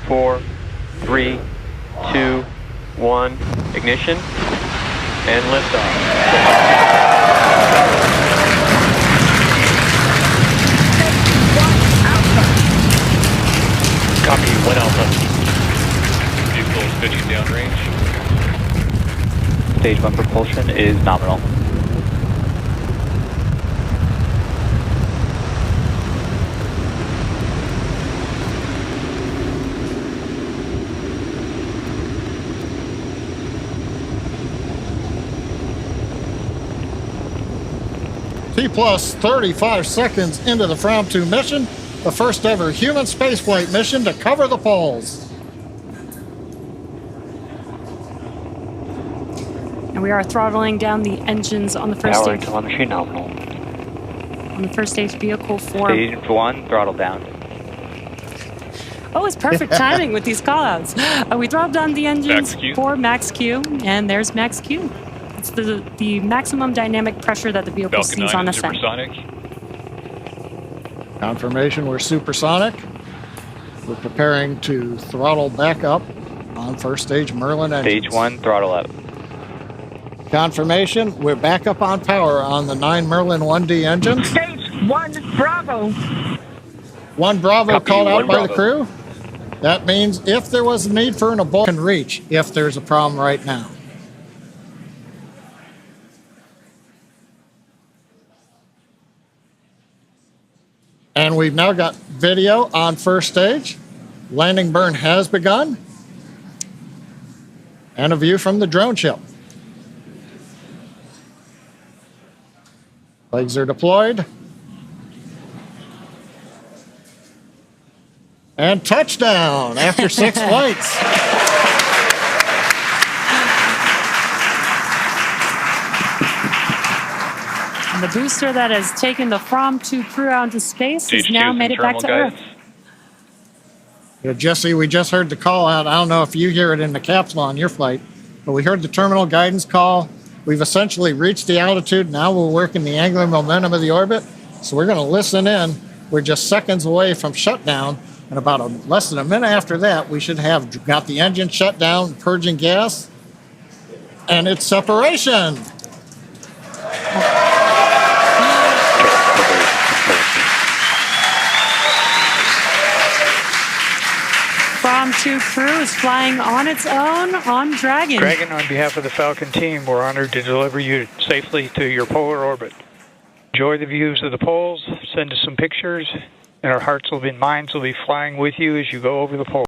4, 3, 2, 1, ignition, and liftoff. Copy, 1 Alpha. Vehicle pitching downrange. Stage 1 propulsion is nominal. T plus 35 seconds into the Fram2 mission, the first ever human spaceflight mission to cover the poles. And we are throttling down the engines on the first Power stage. telemetry nominal. On the first stage vehicle for. Stage 1, throttle down. Oh, it's perfect timing with these callouts. We throttled down the engines for max Q, and there's max Q. It's the maximum dynamic pressure that the vehicle Falcon sees 9 on is ascent. supersonic. Confirmation we're supersonic. We're preparing to throttle back up on first stage Merlin engines. Stage 1, throttle up. Confirmation we're back up on power on the 9 Merlin 1D engines. Stage 1 Bravo. 1 Bravo Copy, called out 1 by the Bravo. crew. That means if there was a need for an abort, can reach if there's a problem right now. And we've now got video on first stage. Landing burn has begun. And a view from the drone ship. Legs are deployed. And touchdown after 6 flights. And the booster that has taken the Fram2 crew out into space has Stage now 2 made it back to thermal Earth. guidance. Yeah, Jesse, we just heard the call out. I don't know if you hear it in the capsule on your flight, but we heard the terminal guidance call. We've essentially reached the altitude. Now we're working the angular momentum of the orbit. So we're going to listen in. We're just seconds away from shutdown. And about less than a minute after that, we should have got the engine shut down, purging gas, and it's separation. Fram2 crew is flying on its own on Dragon. Dragon, on behalf of the Falcon team, we're honored to deliver you safely to your polar orbit. Enjoy the views of the poles, send us some pictures, and our hearts and minds will be flying with you as you go over the poles.